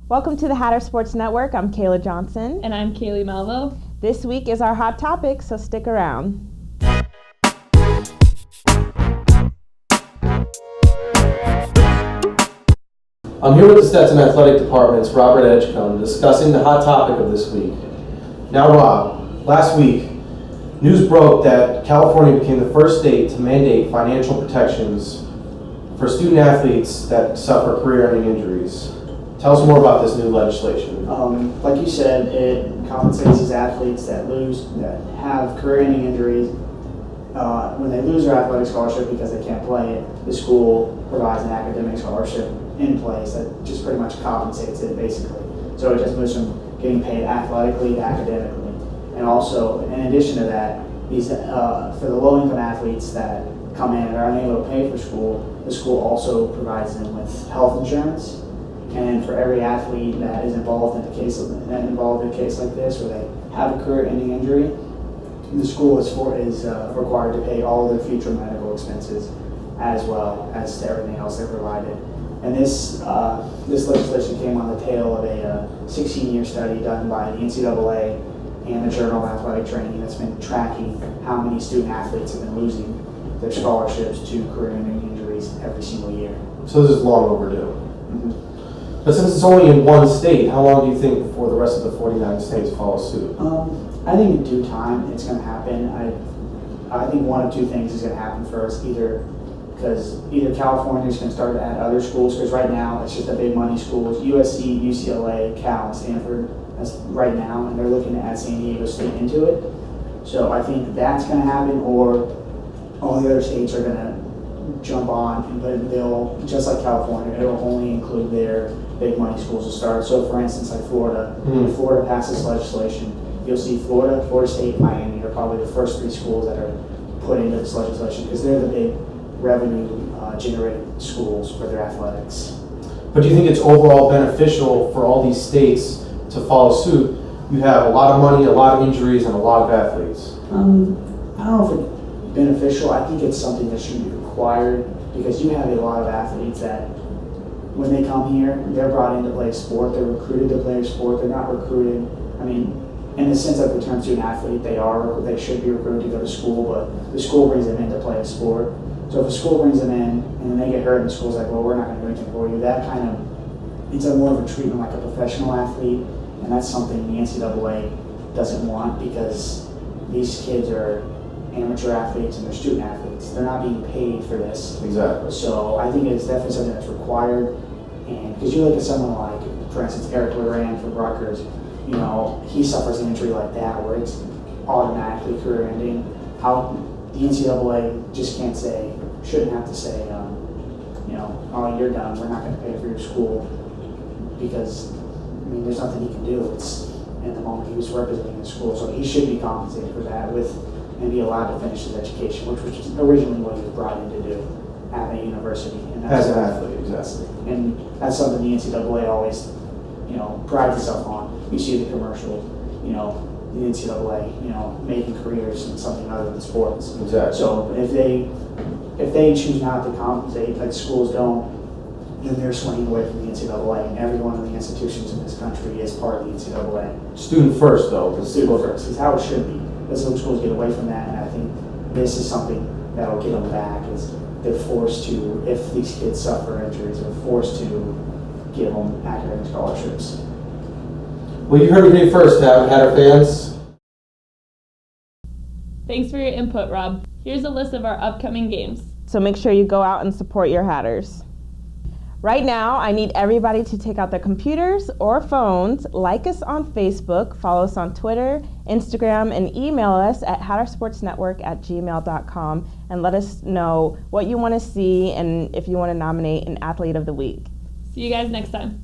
Welcome to the Hatter Sports Network. I'm Kayla Johnson. And I'm Kaylee Malvo. This week is our hot topic, so stick around. I'm here with the Stetson Athletic Department's Robert Edgecombe discussing the hot topic of this week. Now, Rob, last week, news broke that California became the first state to mandate financial protections for student athletes that suffer career-ending injuries. Tell us more about this new legislation. Like you said, it compensates these athletes that have career-ending injuries. When they lose their athletic scholarship because they can't play it, the school provides an academic scholarship in place that just pretty much compensates it, basically. So it just moves from getting paid athletically to academically. And also, in addition to that, these for the low-income athletes that come in and are unable to pay for school, the school also provides them with health insurance. And for every athlete that is involved in a case like this, where they have a career-ending injury, the school is required to pay all of their future medical expenses, as well as to everything else they provided. And this legislation came on the tail of a 16-year study done by the NCAA and the Journal of Athletic Training that's been tracking how many student athletes have been losing their scholarships to career-ending injuries every single year. So this is long overdue. Mm-hmm. But since it's only in one state, how long do you think before the rest of the 49 states follow suit? I think in due time it's going to happen. I think one of two things is going to happen first. Either California is going to start to add other schools, because right now it's just the big money schools, USC, UCLA, Cal, and Stanford. That's right now, and they're looking to add San Diego State into it. So I think that's going to happen, or all the other states are going to jump on, but they'll, just like California, it'll only include their big money schools to start. So for instance, like Florida, if Florida passes legislation, you'll see Florida State, and Miami are probably the first three schools that are put into this legislation, because they're the big revenue generating schools for their athletics. But do you think it's overall beneficial for all these states to follow suit? You have a lot of money, a lot of injuries, and a lot of athletes. I don't know if it's beneficial. I think it's something that should be required, because you have a lot of athletes that when they come here, they're brought in to play a sport, they're recruited to play a sport, they're not recruited. I mean, in the sense of return student athlete, they should be recruited to go to school, but the school brings them in to play a sport. So if a school brings them in and then they get hurt and the school's like, well, we're not going to do anything for you, that kind of, it's a more of a treatment like a professional athlete, and that's something the NCAA doesn't want, because these kids are amateur athletes and they're student athletes. They're not being paid for this. Exactly. So I think it's definitely something that's required. And because you look at someone like, for instance, Eric Loran from Rutgers, you know, he suffers an injury like that where it's automatically career-ending. How the NCAA just shouldn't have to say, oh, you're done, we're not going to pay for your school, because, I mean, there's nothing he can do. It's in the moment he was representing the school, so he should be compensated for that and be allowed to finish his education, which was originally what he was brought in to do at a university. And As an athlete, exactly. And that's something the NCAA always, prides itself on. You see the commercials, the NCAA, making careers in something other than sports. Exactly. So if they choose not to compensate, like schools don't, then they're swaying away from the NCAA, and every one of the institutions in this country is part of the NCAA. Student first, though. Student first is how it should be. But some schools get away from that, and I think this is something that will get them back. Is they're forced to, if these kids suffer injuries, they're forced to give them academic scholarships. Well, you heard it here first, Hatter fans. Thanks for your input, Rob. Here's a list of our upcoming games. So make sure you go out and support your Hatters. Right now, I need everybody to take out their computers or phones, like us on Facebook, follow us on Twitter, Instagram, and email us at hattersportsnetwork@gmail.com, and let us know what you want to see and if you want to nominate an Athlete of the Week. See you guys next time.